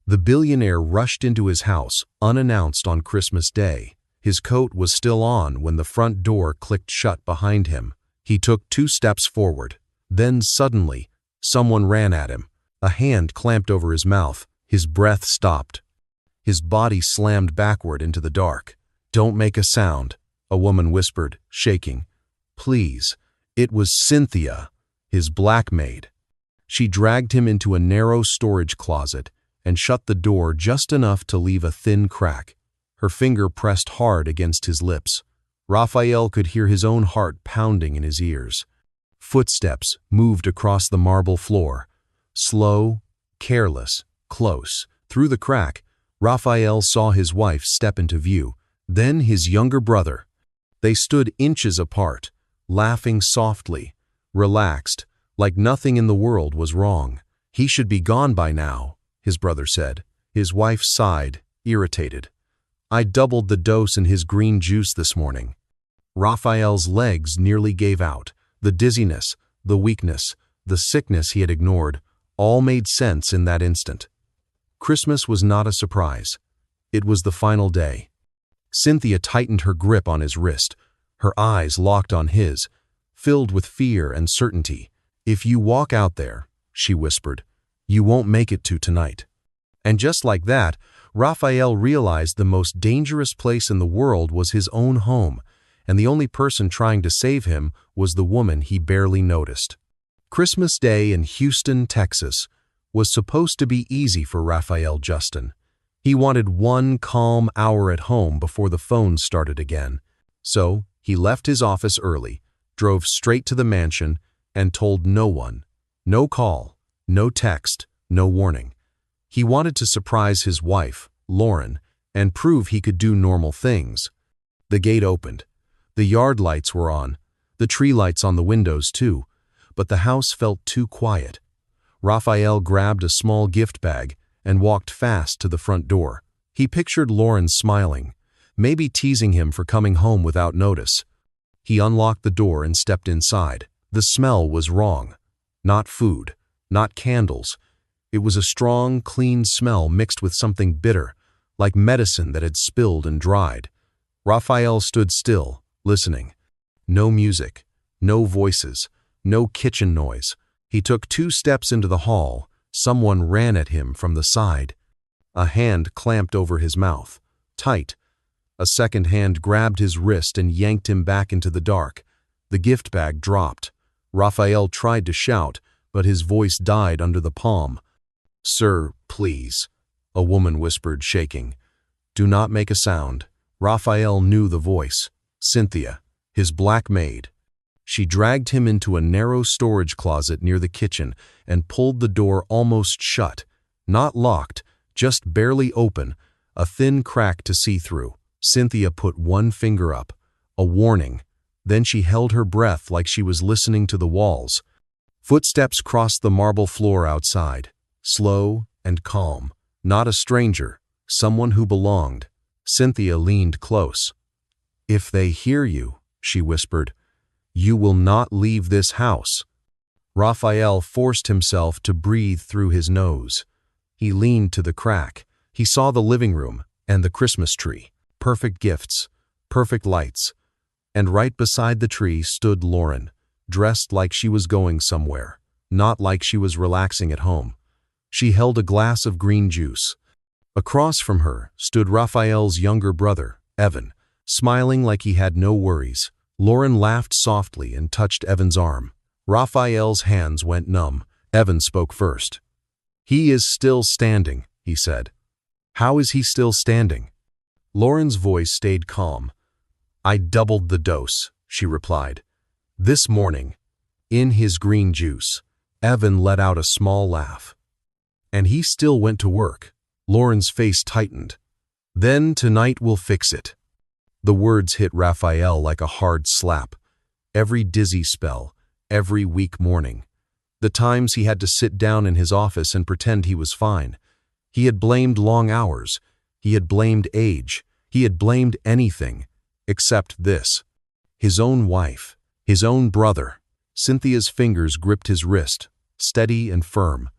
The billionaire rushed into his house, unannounced on Christmas Day. His coat was still on when the front door clicked shut behind him. He took 2 steps forward. Then suddenly, someone ran at him. A hand clamped over his mouth. His breath stopped. His body slammed backward into the dark. "Don't make a sound," a woman whispered, shaking. "Please." It was Cynthia, his black maid. She dragged him into a narrow storage closet and shut the door just enough to leave a thin crack. Her finger pressed hard against his lips. Raphael could hear his own heart pounding in his ears. Footsteps moved across the marble floor. Slow, careless, close. Through the crack, Raphael saw his wife step into view, then his younger brother. They stood inches apart, laughing softly, relaxed, like nothing in the world was wrong. "He should be gone by now," his brother said. His wife sighed, irritated. "I doubled the dose in his green juice this morning." Raphael's legs nearly gave out. The dizziness, the weakness, the sickness he had ignored, all made sense in that instant. Christmas was not a surprise. It was the final day. Cynthia tightened her grip on his wrist. Her eyes locked on his, filled with fear and certainty. "If you walk out there," she whispered, "you won't make it to tonight." And just like that, Raphael realized the most dangerous place in the world was his own home, and the only person trying to save him was the woman he barely noticed. Christmas Day in Houston, Texas, was supposed to be easy for Raphael Justin. He wanted 1 calm hour at home before the phone started again. So he left his office early, drove straight to the mansion, and told no one. No call, no text, no warning. He wanted to surprise his wife, Lauren, and prove he could do normal things. The gate opened. The yard lights were on, the tree lights on the windows too, but the house felt too quiet. Raphael grabbed a small gift bag and walked fast to the front door. He pictured Lauren smiling, maybe teasing him for coming home without notice. He unlocked the door and stepped inside. The smell was wrong. Not food, not candles. It was a strong, clean smell mixed with something bitter, like medicine that had spilled and dried. Raphael stood still, listening. No music, no voices, no kitchen noise. He took 2 steps into the hall. Someone ran at him from the side. A hand clamped over his mouth, tight. A second hand grabbed his wrist and yanked him back into the dark. The gift bag dropped. Raphael tried to shout, but his voice died under the palm. "Sir, please," a woman whispered, shaking. "Do not make a sound." Raphael knew the voice. Cynthia, his black maid. She dragged him into a narrow storage closet near the kitchen and pulled the door almost shut. Not locked, just barely open, a thin crack to see through. Cynthia put 1 finger up, a warning. Then she held her breath like she was listening to the walls. Footsteps crossed the marble floor outside, slow and calm. Not a stranger, someone who belonged. Cynthia leaned close. "If they hear you," she whispered, "you will not leave this house." Raphael forced himself to breathe through his nose. He leaned to the crack. He saw the living room and the Christmas tree. Perfect gifts, perfect lights. And right beside the tree stood Lauren, dressed like she was going somewhere, not like she was relaxing at home. She held a glass of green juice. Across from her stood Raphael's younger brother, Evan, smiling like he had no worries. Lauren laughed softly and touched Evan's arm. Raphael's hands went numb. Evan spoke first. "He is still standing," he said. "How is he still standing?" Lauren's voice stayed calm. "I doubled the dose," she replied. "This morning, in his green juice." Evan let out a small laugh. "And he still went to work." Lauren's face tightened. "Then tonight we'll fix it." The words hit Raphael like a hard slap. Every dizzy spell, every weak morning. The times he had to sit down in his office and pretend he was fine. He had blamed long hours. He had blamed age. He had blamed anything except this. His own wife, his own brother. Cynthia's fingers gripped his wrist, steady and firm.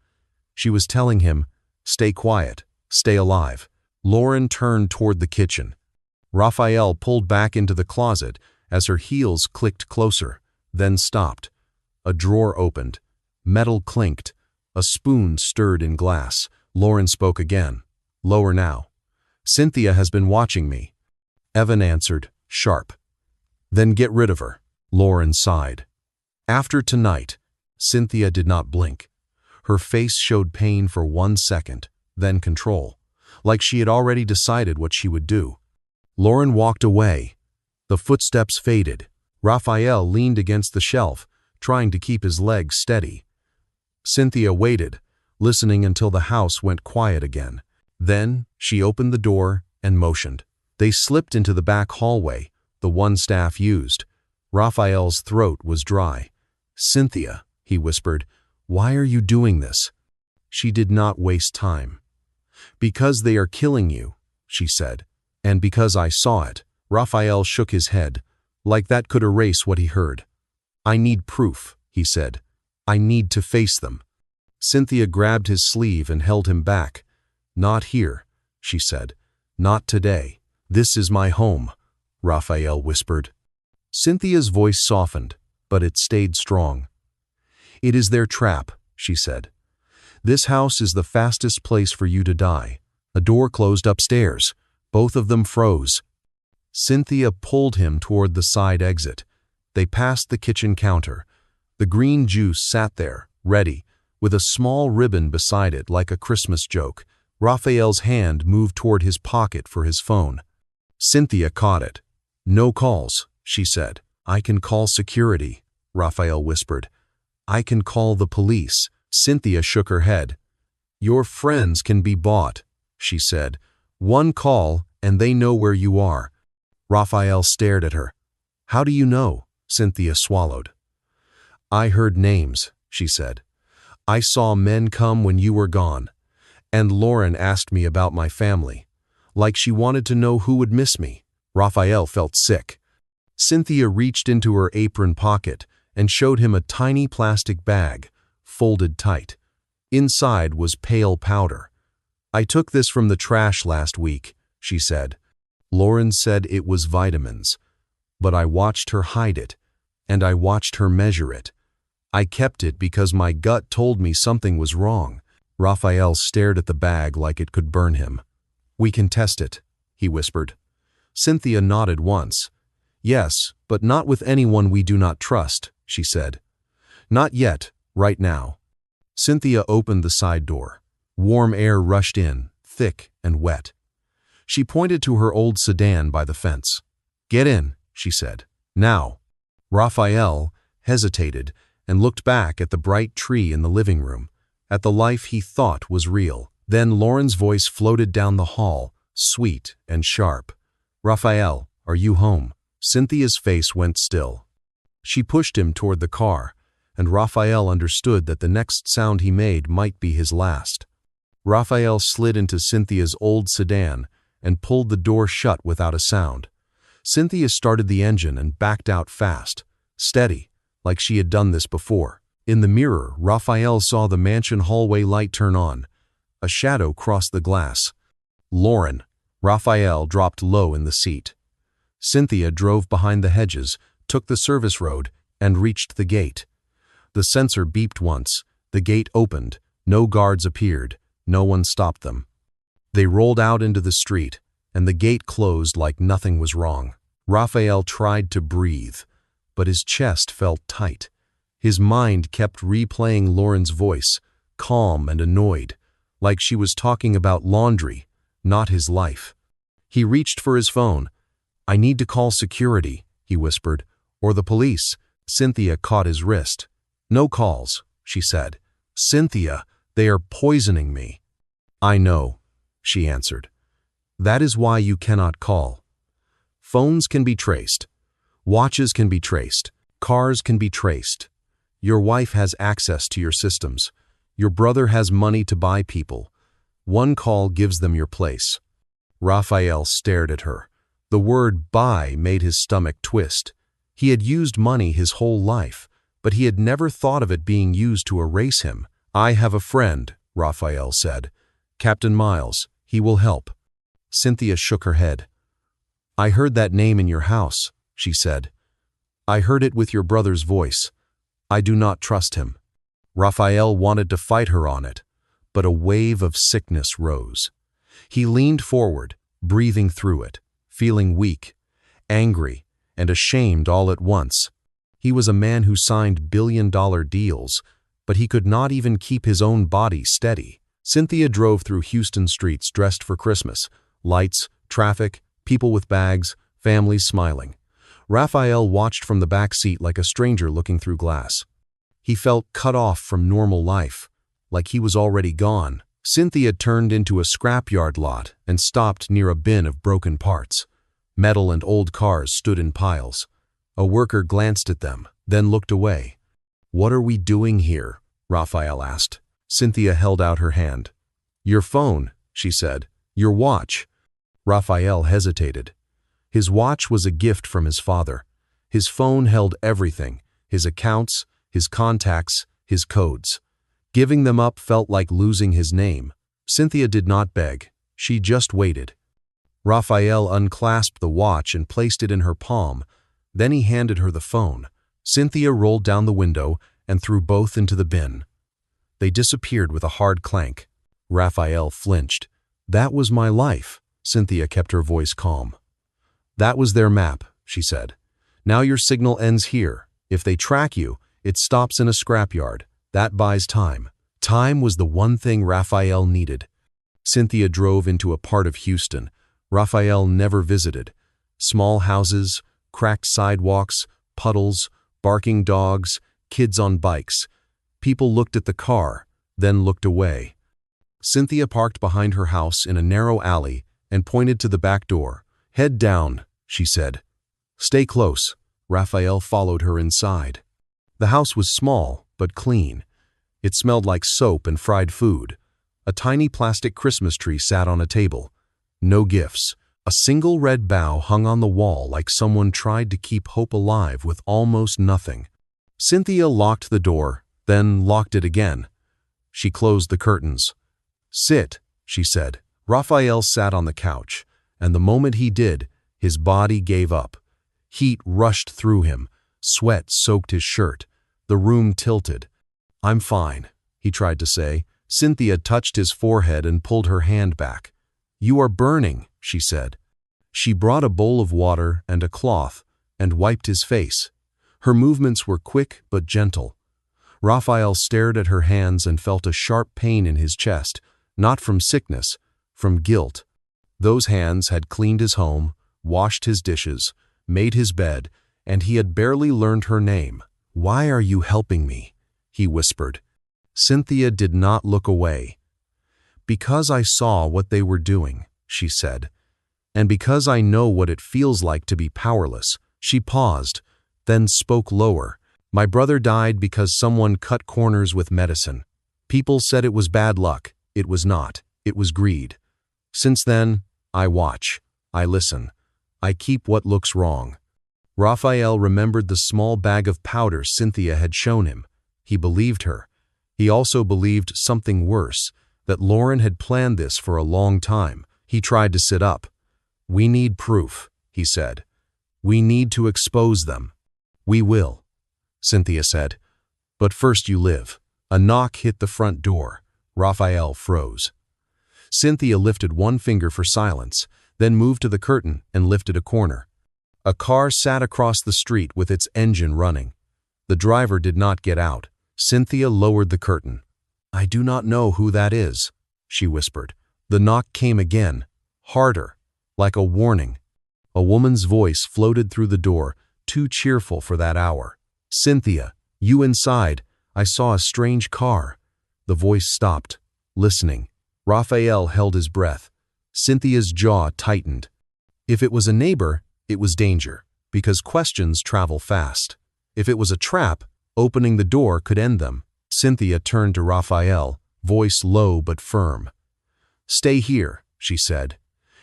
She was telling him, "Stay quiet. Stay alive. Lauren turned toward the kitchen. Raphael pulled back into the closet as her heels clicked closer, then stopped. A drawer opened. Metal clinked. A spoon stirred in glass. Lauren spoke again. Lower now. Cynthia has been watching me. Evan answered, sharp. Then get rid of her. Lauren sighed. After tonight, Cynthia did not blink. Her face showed pain for 1 second, then control, like she had already decided what she would do. Lauren walked away. The footsteps faded. Raphael leaned against the shelf, trying to keep his legs steady. Cynthia waited, listening until the house went quiet again. Then she opened the door and motioned. They slipped into the back hallway, the one staff used. Raphael's throat was dry. Cynthia, he whispered, why are you doing this? She did not waste time. Because they are killing you, she said, and because I saw it. Raphael shook his head, like that could erase what he heard. I need proof, he said. I need to face them. Cynthia grabbed his sleeve and held him back. Not here, she said. Not today. This is my home, Raphael whispered. Cynthia's voice softened, but it stayed strong. It is their trap, she said. This house is the fastest place for you to die. A door closed upstairs. Both of them froze. Cynthia pulled him toward the side exit. They passed the kitchen counter. The green juice sat there, ready, with a small ribbon beside it like a Christmas joke. Raphael's hand moved toward his pocket for his phone. Cynthia caught it. No calls, she said. I can call security, Raphael whispered. I can call the police. Cynthia shook her head. Your friends can be bought, she said. One call and they know where you are. Raphael stared at her. How do you know? Cynthia swallowed. I heard names, she said. I saw men come when you were gone. And Lauren asked me about my family, like she wanted to know who would miss me. Raphael felt sick. Cynthia reached into her apron pocket and showed him a tiny plastic bag, folded tight. Inside was pale powder. I took this from the trash last week, she said. Lauren said it was vitamins, but I watched her hide it, and I watched her measure it. I kept it because my gut told me something was wrong. Raphael stared at the bag like it could burn him. We can test it, he whispered. Cynthia nodded once. Yes, but not with anyone we do not trust, she said. Not yet, right now. Cynthia opened the side door. Warm air rushed in, thick and wet. She pointed to her old sedan by the fence. Get in, she said. Now. Raphael hesitated and looked back at the bright tree in the living room, at the life he thought was real. Then Lauren's voice floated down the hall, sweet and sharp. Raphael, are you home? Cynthia's face went still. She pushed him toward the car, and Raphael understood that the next sound he made might be his last. Raphael slid into Cynthia's old sedan and pulled the door shut without a sound. Cynthia started the engine and backed out fast, steady, like she had done this before. In the mirror, Raphael saw the mansion hallway light turn on. A shadow crossed the glass. Lauren. Raphael dropped low in the seat. Cynthia drove behind the hedges, took the service road, and reached the gate. The sensor beeped once. The gate opened. No guards appeared. No one stopped them. They rolled out into the street, and the gate closed like nothing was wrong. Raphael tried to breathe, but his chest felt tight. His mind kept replaying Lauren's voice, calm and annoyed, like she was talking about laundry, not his life. He reached for his phone. I need to call security, he whispered, or the police. Cynthia caught his wrist. No calls, she said. Cynthia, they are poisoning me. I know, she answered. That is why you cannot call. Phones can be traced. Watches can be traced. Cars can be traced. Your wife has access to your systems. Your brother has money to buy people. One call gives them your place. Raphael stared at her. The word buy made his stomach twist. He had used money his whole life, but he had never thought of it being used to erase him. I have a friend, Raphael said. Captain Miles. He will help." Cynthia shook her head. "I heard that name in your house," she said. "I heard it with your brother's voice. I do not trust him." Raphael wanted to fight her on it, but a wave of sickness rose. He leaned forward, breathing through it, feeling weak, angry, and ashamed all at once. He was a man who signed billion-dollar deals, but he could not even keep his own body steady. Cynthia drove through Houston streets dressed for Christmas. Lights, traffic, people with bags, families smiling. Raphael watched from the back seat like a stranger looking through glass. He felt cut off from normal life, like he was already gone. Cynthia turned into a scrapyard lot and stopped near a bin of broken parts. Metal and old cars stood in piles. A worker glanced at them, then looked away. "What are we doing here?" Raphael asked. Cynthia held out her hand. "Your phone," she said. "Your watch." Raphael hesitated. His watch was a gift from his father. His phone held everything, his accounts, his contacts, his codes. Giving them up felt like losing his name. Cynthia did not beg. She just waited. Raphael unclasped the watch and placed it in her palm. Then he handed her the phone. Cynthia rolled down the window and threw both into the bin. They disappeared with a hard clank. Raphael flinched. "That was my life." Cynthia kept her voice calm. "That was their map," she said. "Now your signal ends here. If they track you, it stops in a scrapyard. That buys time." Time was the one thing Raphael needed. Cynthia drove into a part of Houston Raphael never visited. Small houses, cracked sidewalks, puddles, barking dogs, kids on bikes. People looked at the car, then looked away. Cynthia parked behind her house in a narrow alley and pointed to the back door. "Head down," she said. "Stay close." Raphael followed her inside. The house was small, but clean. It smelled like soap and fried food. A tiny plastic Christmas tree sat on a table. No gifts. A single red bough hung on the wall like someone tried to keep hope alive with almost nothing. Cynthia locked the door, then locked it again. She closed the curtains. "Sit," she said. Raphael sat on the couch, and the moment he did, his body gave up. Heat rushed through him. Sweat soaked his shirt. The room tilted. "I'm fine," he tried to say. Cynthia touched his forehead and pulled her hand back. "You are burning," she said. She brought a bowl of water and a cloth and wiped his face. Her movements were quick but gentle. Raphael stared at her hands and felt a sharp pain in his chest, not from sickness, from guilt. Those hands had cleaned his home, washed his dishes, made his bed, and he had barely learned her name. "Why are you helping me?" he whispered. Cynthia did not look away. "Because I saw what they were doing," she said. "And because I know what it feels like to be powerless." She paused, then spoke lower. "My brother died because someone cut corners with medicine. People said it was bad luck. It was not. It was greed. Since then, I watch. I listen. I keep what looks wrong." Raphael remembered the small bag of powder Cynthia had shown him. He believed her. He also believed something worse, that Lauren had planned this for a long time. He tried to sit up. "We need proof," he said. "We need to expose them." "We will," Cynthia said. "But first you live." A knock hit the front door. Raphael froze. Cynthia lifted one finger for silence, then moved to the curtain and lifted a corner. A car sat across the street with its engine running. The driver did not get out. Cynthia lowered the curtain. "I do not know who that is," she whispered. The knock came again, harder, like a warning. A woman's voice floated through the door, too cheerful for that hour. "Cynthia, you inside. I saw a strange car." The voice stopped, listening. Raphael held his breath. Cynthia's jaw tightened. If it was a neighbor, it was danger, because questions travel fast. If it was a trap, opening the door could end them. Cynthia turned to Raphael, voice low but firm. "Stay here," she said.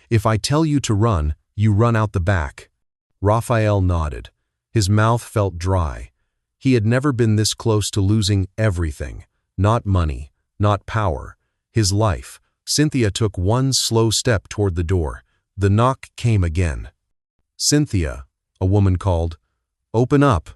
"If I tell you to run, you run out the back." Raphael nodded. His mouth felt dry. He had never been this close to losing everything. Not money, not power. His life, Cynthia took one slow step toward the door. The knock came again. "Cynthia," a woman called. "Open up.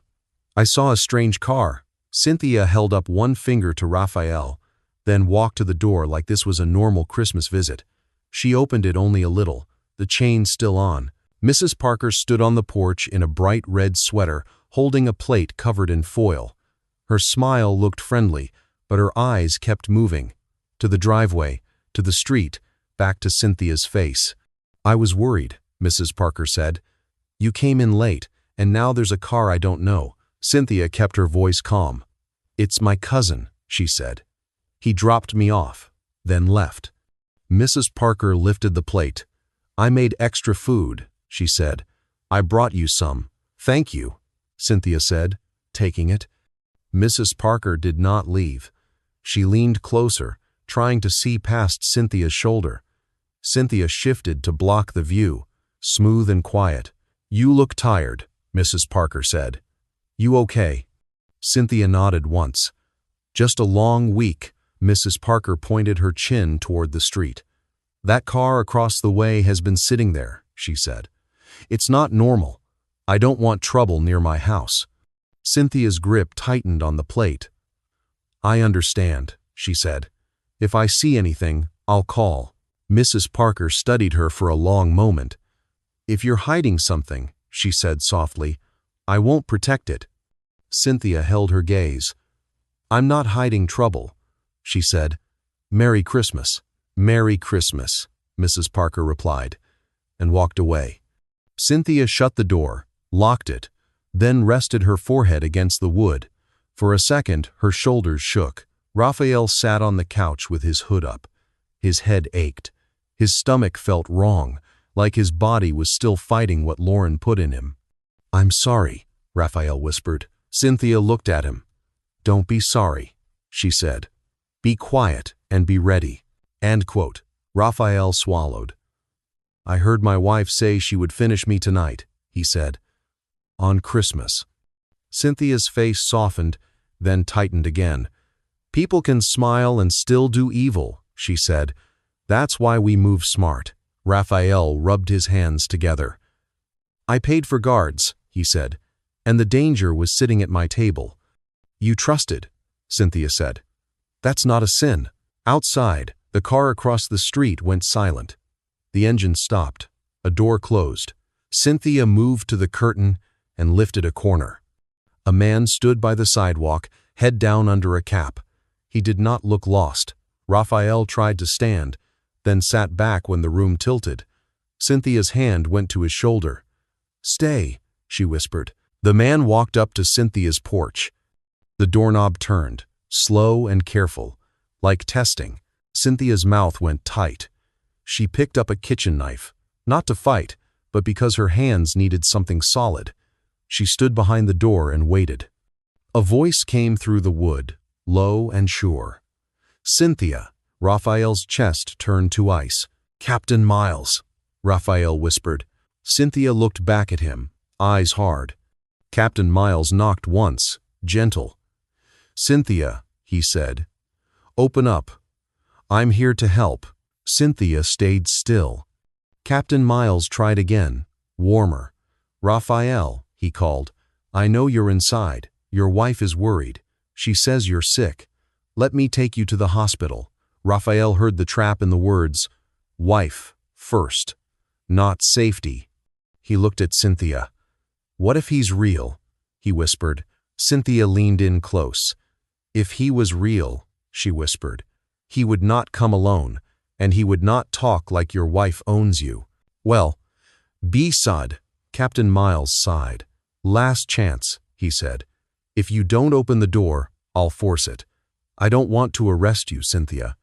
I saw a strange car." Cynthia held up one finger to Raphael, then walked to the door like this was a normal Christmas visit. She opened it only a little, the chain still on. Mrs. Parker stood on the porch in a bright red sweater, holding a plate covered in foil. Her smile looked friendly, but her eyes kept moving. To the driveway, to the street, back to Cynthia's face. "I was worried," Mrs. Parker said. "You came in late, and now there's a car I don't know." Cynthia kept her voice calm. "It's my cousin," she said. "He dropped me off, then left." Mrs. Parker lifted the plate. "I made extra food," she said. "I brought you some." "Thank you," Cynthia said, taking it. Mrs. Parker did not leave. She leaned closer, trying to see past Cynthia's shoulder. Cynthia shifted to block the view, smooth and quiet. "You look tired," Mrs. Parker said. "You okay?" Cynthia nodded once. "Just a long week." Mrs. Parker pointed her chin toward the street. "That car across the way has been sitting there," she said. "It's not normal. I don't want trouble near my house." Cynthia's grip tightened on the plate. "I understand," she said. "If I see anything, I'll call." Mrs. Parker studied her for a long moment. "If you're hiding something," she said softly, "I won't protect it." Cynthia held her gaze. "I'm not hiding trouble," she said. "Merry Christmas." "Merry Christmas," Mrs. Parker replied, and walked away. Cynthia shut the door, locked it, then rested her forehead against the wood. For a second, her shoulders shook. Raphael sat on the couch with his hood up. His head ached. His stomach felt wrong, like his body was still fighting what Lauren put in him. "I'm sorry," Raphael whispered. Cynthia looked at him. "Don't be sorry," she said. "Be quiet and be ready." End quote. Raphael swallowed. "I heard my wife say she would finish me tonight," he said. "On Christmas." Cynthia's face softened, then tightened again. "People can smile and still do evil," she said. "That's why we move smart." Raphael rubbed his hands together. "I paid for guards," he said, "and the danger was sitting at my table." "You trusted," Cynthia said. "That's not a sin." Outside, the car across the street went silent. The engine stopped. A door closed. Cynthia moved to the curtain and lifted a corner. A man stood by the sidewalk, head down under a cap. He did not look lost. Raphael tried to stand, then sat back when the room tilted. Cynthia's hand went to his shoulder. "Stay," she whispered. The man walked up to Cynthia's porch. The doorknob turned, slow and careful, like testing. Cynthia's mouth went tight. She picked up a kitchen knife, not to fight, but because her hands needed something solid. She stood behind the door and waited. A voice came through the wood, low and sure. "Cynthia." Raphael's chest turned to ice. "Captain Miles," Raphael whispered. Cynthia looked back at him, eyes hard. Captain Miles knocked once, gentle. "Cynthia," he said. "Open up. I'm here to help." Cynthia stayed still. Captain Miles tried again, warmer. "Raphael," he called, "I know you're inside. Your wife is worried. She says you're sick. Let me take you to the hospital." Raphael heard the trap in the words, "Wife, first, not safety." He looked at Cynthia. "What if he's real?" he whispered. Cynthia leaned in close. "If he was real," she whispered, "he would not come alone, and he would not talk like your wife owns you." "Well, be sad," Captain Miles sighed. "Last chance," he said. "If you don't open the door, I'll force it. I don't want to arrest you, Cynthia."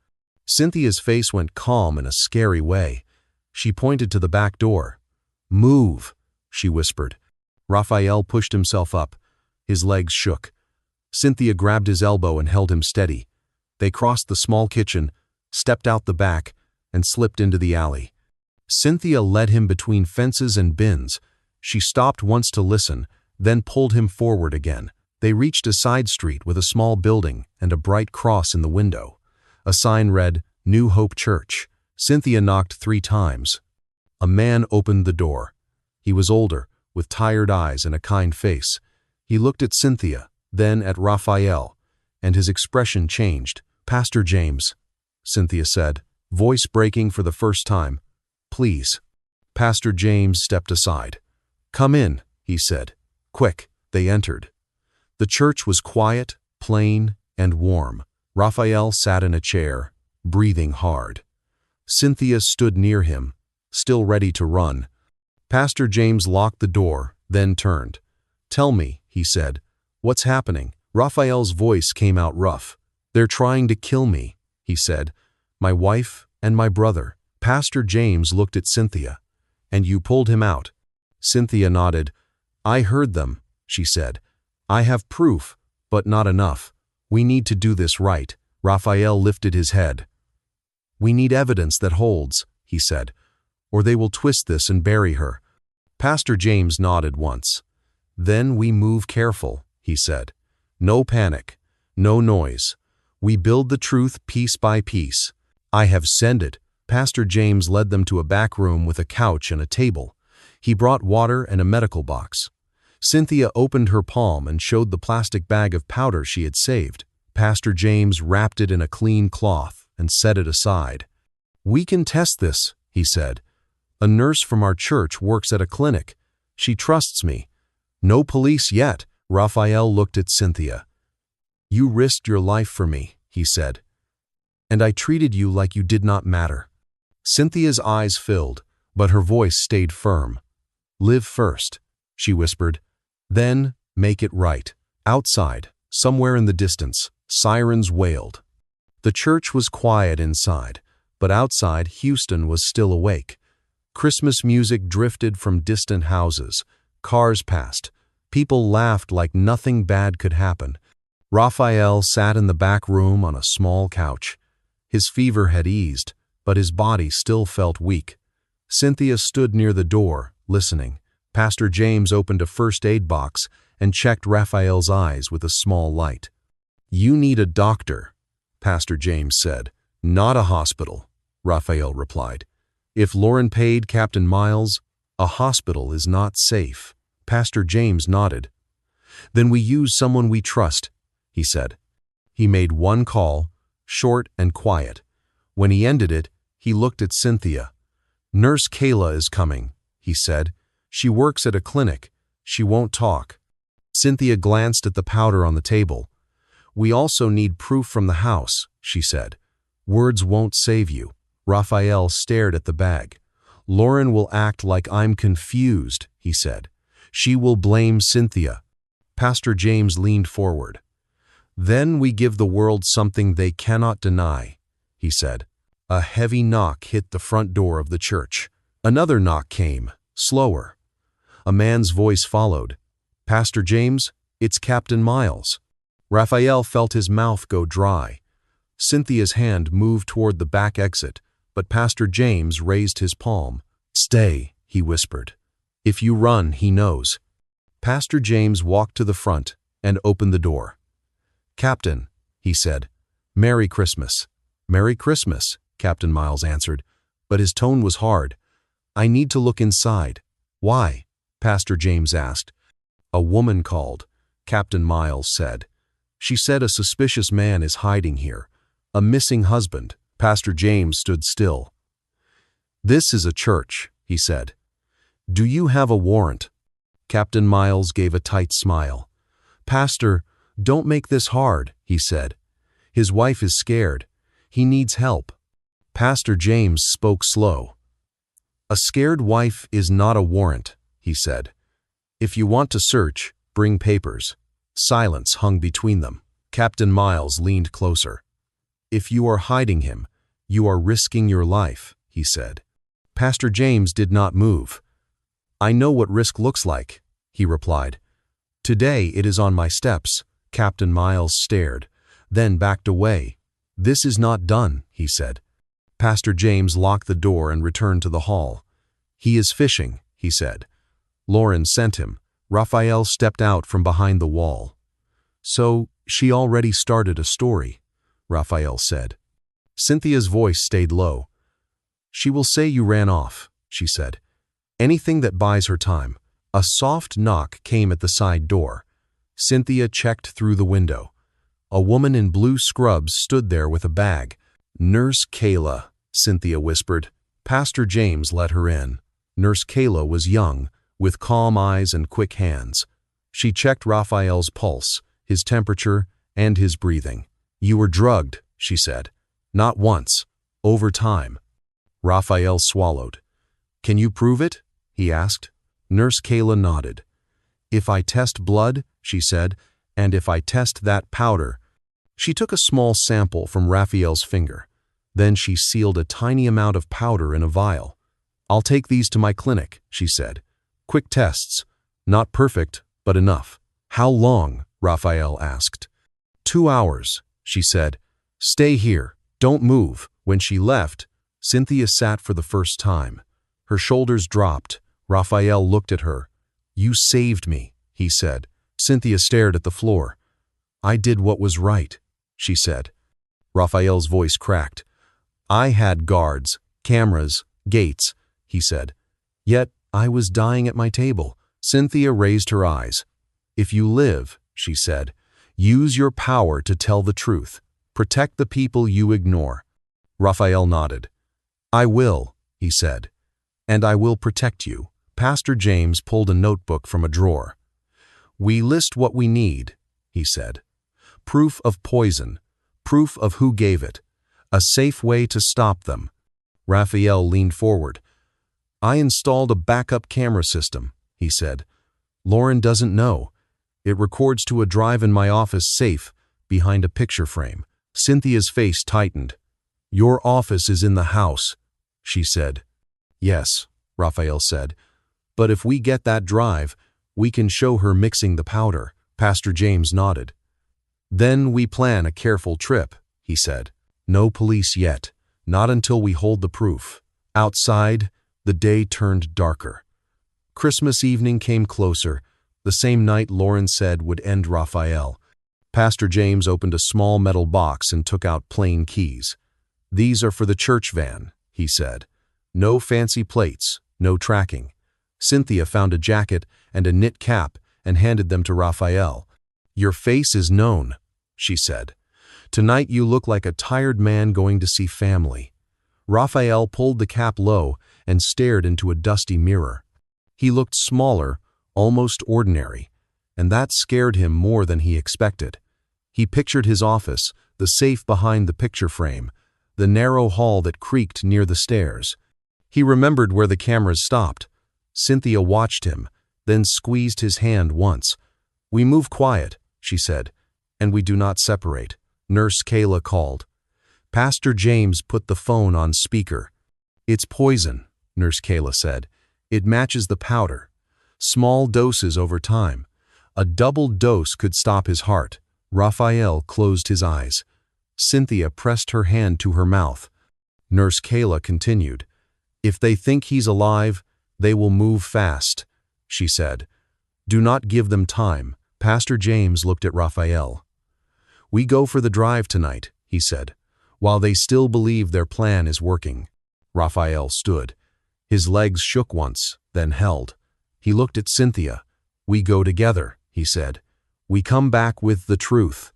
Cynthia's face went calm in a scary way. She pointed to the back door. "Move," she whispered. Raphael pushed himself up. His legs shook. Cynthia grabbed his elbow and held him steady. They crossed the small kitchen, stepped out the back, and slipped into the alley. Cynthia led him between fences and bins. She stopped once to listen, then pulled him forward again. They reached a side street with a small building and a bright cross in the window. A sign read, New Hope Church. Cynthia knocked 3 times. A man opened the door. He was older, with tired eyes and a kind face. He looked at Cynthia, then at Raphael, and his expression changed. "Pastor James," Cynthia said, voice breaking for the first time. "Please." Pastor James stepped aside. "Come in," he said. "Quick." They entered. The church was quiet, plain, and warm. Raphael sat in a chair, breathing hard. Cynthia stood near him, still ready to run. Pastor James locked the door, then turned. "Tell me," he said, "what's happening?" Raphael's voice came out rough. "They're trying to kill me," he said. "My wife and my brother." Pastor James looked at Cynthia. "And you pulled him out?" Cynthia nodded. "I heard them," she said. "I have proof, but not enough. We need to do this right." Raphael lifted his head. "We need evidence that holds," he said, "or they will twist this and bury her." Pastor James nodded once. "Then we move careful," he said. "No panic, no noise. We build the truth piece by piece. I have sent it." Pastor James led them to a back room with a couch and a table. He brought water and a medical box. Cynthia opened her palm and showed the plastic bag of powder she had saved. Pastor James wrapped it in a clean cloth and set it aside. "We can test this," he said. "A nurse from our church works at a clinic. She trusts me." "No police yet." Raphael looked at Cynthia. "You risked your life for me," he said. "And I treated you like you did not matter." Cynthia's eyes filled, but her voice stayed firm. "Live first," she whispered. "Then make it right." Outside, somewhere in the distance, sirens wailed. The church was quiet inside, but outside Houston was still awake. Christmas music drifted from distant houses. Cars passed. People laughed like nothing bad could happen. Raphael sat in the back room on a small couch. His fever had eased, but his body still felt weak. Cynthia stood near the door, listening. Pastor James opened a first aid box and checked Raphael's eyes with a small light. "You need a doctor," Pastor James said. "Not a hospital," Raphael replied. "If Lauren paid Captain Miles, a hospital is not safe." Pastor James nodded. "Then we use someone we trust," he said. He made one call, short and quiet. When he ended it, he looked at Cynthia. "Nurse Kayla is coming," he said. "She works at a clinic. She won't talk." Cynthia glanced at the powder on the table. "We also need proof from the house," she said. "Words won't save you." Raphael stared at the bag. "Lauren will act like I'm confused," he said. "She will blame Cynthia." Pastor James leaned forward. "Then we give the world something they cannot deny," he said. A heavy knock hit the front door of the church. Another knock came, slower. A man's voice followed. "Pastor James, it's Captain Miles." Raphael felt his mouth go dry. Cynthia's hand moved toward the back exit, but Pastor James raised his palm. "Stay," he whispered. "If you run, he knows." Pastor James walked to the front and opened the door. "Captain," he said, "Merry Christmas." "Merry Christmas," Captain Miles answered, but his tone was hard. "I need to look inside." "Why?" Pastor James asked. "A woman called," Captain Miles said. "She said a suspicious man is hiding here. A missing husband." Pastor James stood still. "This is a church," he said. "Do you have a warrant?" Captain Miles gave a tight smile. "Pastor, don't make this hard," he said. "His wife is scared. He needs help." Pastor James spoke slow. "A scared wife is not a warrant," he said. "If you want to search, bring papers." Silence hung between them. Captain Miles leaned closer. "If you are hiding him, you are risking your life," he said. Pastor James did not move. "I know what risk looks like," he replied. "Today it is on my steps." Captain Miles stared, then backed away. "This is not done," he said. Pastor James locked the door and returned to the hall. "He is fishing," he said. "Lauren sent him." Raphael stepped out from behind the wall. "So she already started a story," Raphael said. Cynthia's voice stayed low. "She will say you ran off," she said. "Anything that buys her time." A soft knock came at the side door. Cynthia checked through the window. A woman in blue scrubs stood there with a bag. "Nurse Kayla," Cynthia whispered. Pastor James let her in. Nurse Kayla was young, with calm eyes and quick hands. She checked Raphael's pulse, his temperature, and his breathing. "You were drugged," she said. "Not once. Over time." Raphael swallowed. "Can you prove it?" he asked. Nurse Kayla nodded. "If I test blood," she said, "and if I test that powder." She took a small sample from Raphael's finger. Then she sealed a tiny amount of powder in a vial. "I'll take these to my clinic," she said. "Quick tests. Not perfect, but enough." "How long?" Raphael asked. 2 hours, she said. "Stay here. Don't move." When she left, Cynthia sat for the first time. Her shoulders dropped. Raphael looked at her. "You saved me," he said. Cynthia stared at the floor. "I did what was right," she said. Raphael's voice cracked. "I had guards, cameras, gates," he said. "Yet I was dying at my table." Cynthia raised her eyes. "If you live," she said, "use your power to tell the truth. Protect the people you ignore." Raphael nodded. "I will," he said, "and I will protect you." Pastor James pulled a notebook from a drawer. "We list what we need," he said. "Proof of poison, proof of who gave it, a safe way to stop them." Raphael leaned forward. "I installed a backup camera system," he said. "Lauren doesn't know. It records to a drive in my office safe behind a picture frame." Cynthia's face tightened. "Your office is in the house," she said. "Yes," Raphael said. "But if we get that drive, we can show her mixing the powder." Pastor James nodded. "Then we plan a careful trip," he said. "No police yet, not until we hold the proof." Outside, the day turned darker. Christmas evening came closer, the same night Lauren said would end Raphael. Pastor James opened a small metal box and took out plain keys. "These are for the church van," he said. "No fancy plates, no tracking." Cynthia found a jacket and a knit cap and handed them to Raphael. "Your face is known," she said. "Tonight you look like a tired man going to see family." Raphael pulled the cap low and stared into a dusty mirror. He looked smaller, almost ordinary, and that scared him more than he expected. He pictured his office, the safe behind the picture frame, the narrow hall that creaked near the stairs. He remembered where the cameras stopped. Cynthia watched him, then squeezed his hand once. "We move quiet," she said, "and we do not separate." Nurse Kayla called. Pastor James put the phone on speaker. "It's poison," Nurse Kayla said. "It matches the powder. Small doses over time. A double dose could stop his heart." Raphael closed his eyes. Cynthia pressed her hand to her mouth. Nurse Kayla continued. "If they think he's alive, they will move fast," she said. "Do not give them time." Pastor James looked at Raphael. "We go for the drive tonight," he said, "while they still believe their plan is working." Raphael stood. His legs shook once, then held. He looked at Cynthia. "We go together," he said. "We come back with the truth."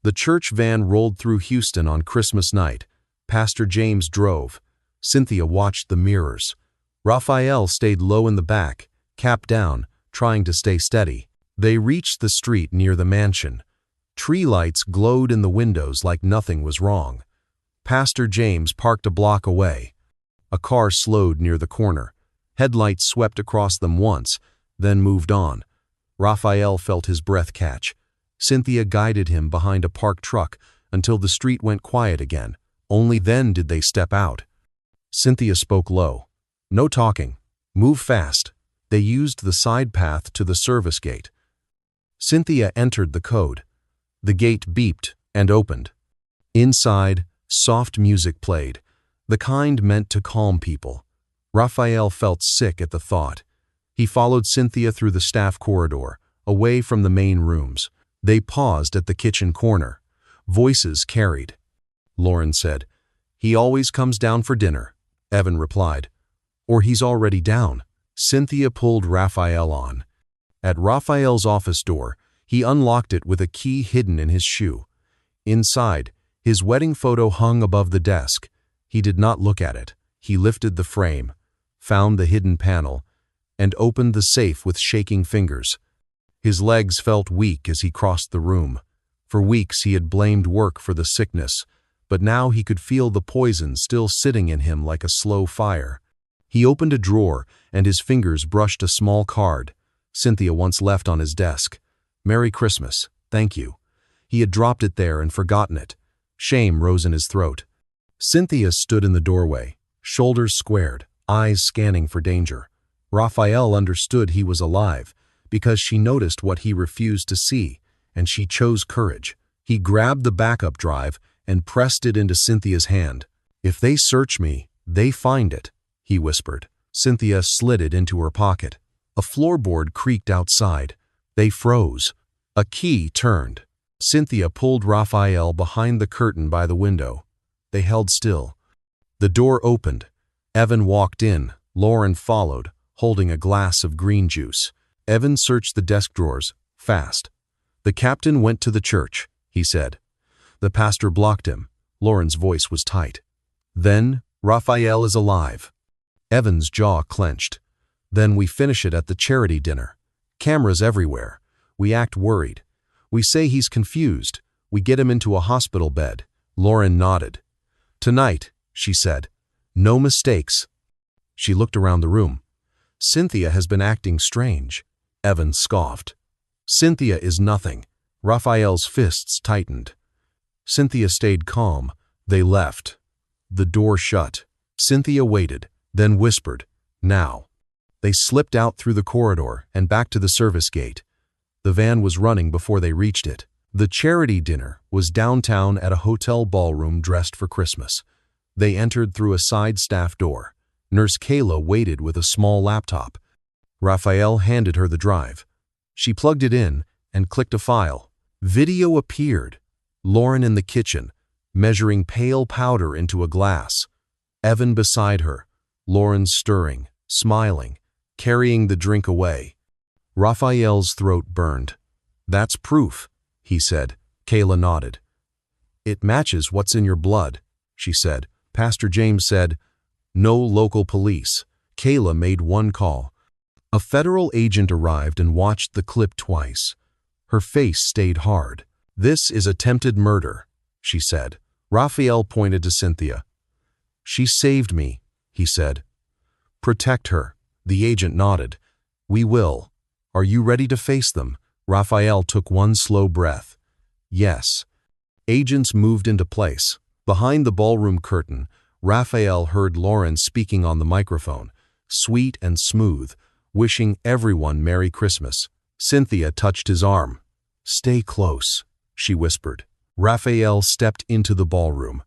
The church van rolled through Houston on Christmas night. Pastor James drove. Cynthia watched the mirrors. Raphael stayed low in the back, cap down, trying to stay steady. They reached the street near the mansion. Tree lights glowed in the windows like nothing was wrong. Pastor James parked a block away. A car slowed near the corner. Headlights swept across them once, then moved on. Raphael felt his breath catch. Cynthia guided him behind a parked truck until the street went quiet again. Only then did they step out. Cynthia spoke low. "No talking. Move fast." They used the side path to the service gate. Cynthia entered the code. The gate beeped and opened. Inside, soft music played, the kind meant to calm people. Raphael felt sick at the thought. He followed Cynthia through the staff corridor, away from the main rooms. They paused at the kitchen corner. Voices carried. Lauren said, He always comes down for dinner, Evan replied. Or he's already down. Cynthia pulled Raphael on. At Raphael's office door, he unlocked it with a key hidden in his shoe. Inside, his wedding photo hung above the desk. He did not look at it. He lifted the frame, found the hidden panel, and opened the safe with shaking fingers. His legs felt weak as he crossed the room. For weeks he had blamed work for the sickness, but now he could feel the poison still sitting in him like a slow fire. He opened a drawer, and his fingers brushed a small card Cynthia once left on his desk. "Merry Christmas, thank you." He had dropped it there and forgotten it. Shame rose in his throat. Cynthia stood in the doorway, shoulders squared, eyes scanning for danger. Raphael understood he was alive, because she noticed what he refused to see, and she chose courage. He grabbed the backup drive and pressed it into Cynthia's hand. "If they search me, they find it," he whispered. Cynthia slid it into her pocket. A floorboard creaked outside. They froze. A key turned. Cynthia pulled Raphael behind the curtain by the window. They held still. The door opened. Evan walked in. Lauren followed, holding a glass of green juice. Evan searched the desk drawers, fast. "The captain went to the church," he said. The pastor blocked him. Lauren's voice was tight. "Then, Raphael is alive." Evan's jaw clenched. "Then we finish it at the charity dinner. Cameras everywhere. We act worried. We say he's confused. We get him into a hospital bed." Lauren nodded. "Tonight," she said. "No mistakes." She looked around the room. "Cynthia has been acting strange." Evan scoffed. "Cynthia is nothing." Raphael's fists tightened. Cynthia stayed calm. They left. The door shut. Cynthia waited, then whispered, "Now." They slipped out through the corridor and back to the service gate. The van was running before they reached it. The charity dinner was downtown at a hotel ballroom dressed for Christmas. They entered through a side staff door. Nurse Kayla waited with a small laptop. Raphael handed her the drive. She plugged it in and clicked a file. Video appeared. Lauren in the kitchen, measuring pale powder into a glass. Evan beside her. Lauren stirring, smiling, carrying the drink away. Raphael's throat burned. "That's proof," he said. Kayla nodded. "It matches what's in your blood," she said. Pastor James said, "No local police." Kayla made one call. A federal agent arrived and watched the clip twice. Her face stayed hard. "This is attempted murder," she said. Raphael pointed to Cynthia. "She saved me," he said. "Protect her." The agent nodded. "We will. Are you ready to face them?" Raphael took one slow breath. "Yes." Agents moved into place. Behind the ballroom curtain, Raphael heard Lauren speaking on the microphone, sweet and smooth, wishing everyone Merry Christmas. Cynthia touched his arm. "Stay close," she whispered. Raphael stepped into the ballroom.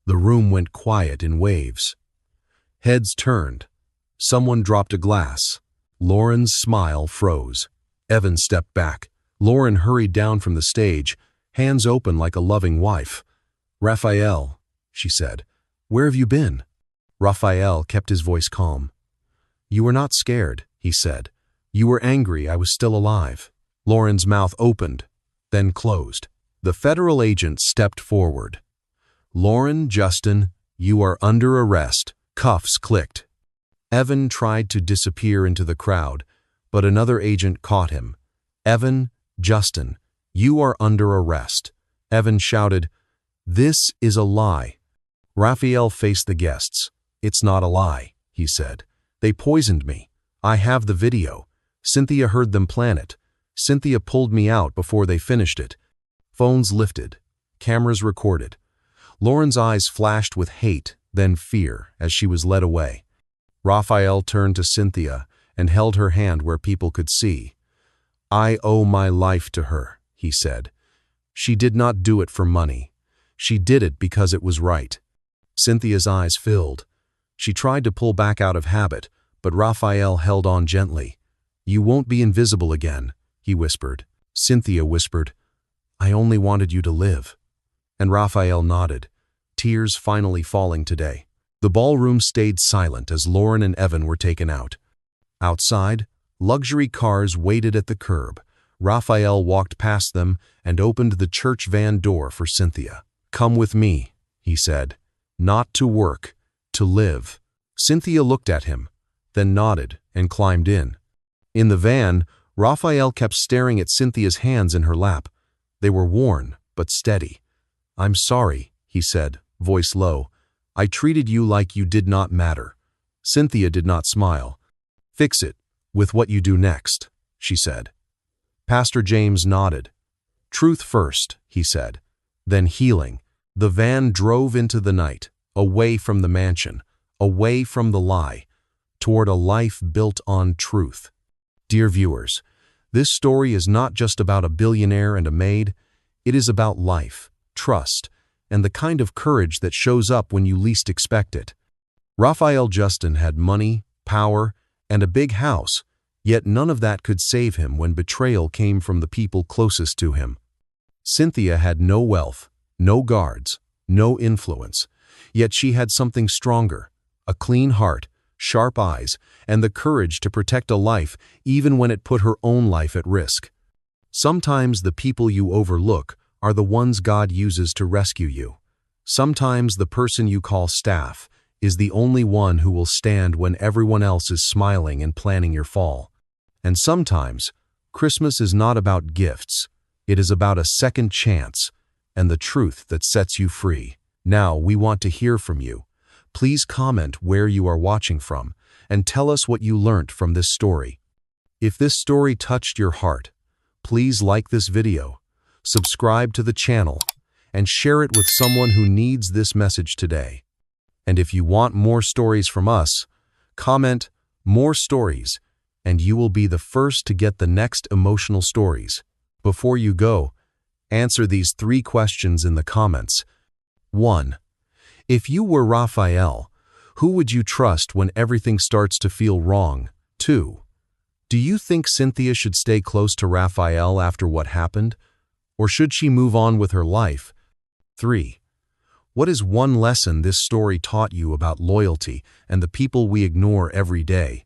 The room went quiet in waves. Heads turned. Someone dropped a glass. Lauren's smile froze. Evan stepped back. Lauren hurried down from the stage, hands open like a loving wife. "Raphael," she said, "where have you been?" Raphael kept his voice calm. "You were not scared," he said. "You were angry I was still alive." Lauren's mouth opened, then closed. The federal agent stepped forward. "Lauren Justin, you are under arrest." Cuffs clicked. Evan tried to disappear into the crowd, but another agent caught him. "Evan Justin, you are under arrest." Evan shouted, "This is a lie." Raphael faced the guests. "It's not a lie," he said. "They poisoned me. I have the video. Cynthia heard them plan it. Cynthia pulled me out before they finished it." Phones lifted. Cameras recorded. Lauren's eyes flashed with hate, then fear, as she was led away. Raphael turned to Cynthia and held her hand where people could see. "I owe my life to her," he said. "She did not do it for money. She did it because it was right." Cynthia's eyes filled. She tried to pull back out of habit, but Raphael held on gently. "You won't be invisible again," he whispered. Cynthia whispered, "I only wanted you to live." And Raphael nodded. tears finally falling today. The ballroom stayed silent as Lauren and Evan were taken out. Outside, luxury cars waited at the curb. Raphael walked past them and opened the church van door for Cynthia. "Come with me," he said. "Not to work, to live." Cynthia looked at him, then nodded and climbed in. In the van, Raphael kept staring at Cynthia's hands in her lap. They were worn, but steady. "I'm sorry," he said, voice low. "I treated you like you did not matter." Cynthia did not smile. "Fix it with what you do next," she said. Pastor James nodded. "Truth first," he said, then healing. The van drove into the night, away from the mansion, away from the lie, toward a life built on truth. Dear viewers, this story is not just about a billionaire and a maid. It is about life, trust, and the kind of courage that shows up when you least expect it. Raphael Justin had money, power, and a big house, yet none of that could save him when betrayal came from the people closest to him. Cynthia had no wealth, no guards, no influence, yet she had something stronger, a clean heart, sharp eyes, and the courage to protect a life even when it put her own life at risk. Sometimes the people you overlook are the ones God uses to rescue you. Sometimes the person you call staff is the only one who will stand when everyone else is smiling and planning your fall. And sometimes, Christmas is not about gifts. It is about a second chance and the truth that sets you free. Now, we want to hear from you. Please comment where you are watching from and tell us what you learned from this story. If this story touched your heart, please like this video, subscribe to the channel, and share it with someone who needs this message today. And if you want more stories from us, comment "more stories," and you will be the first to get the next emotional stories. Before you go, answer these 3 questions in the comments. 1. If you were Raphael, who would you trust when everything starts to feel wrong? 2. Do you think Cynthia should stay close to Raphael after what happened? Or should she move on with her life? 3. What is one lesson this story taught you about loyalty and the people we ignore every day?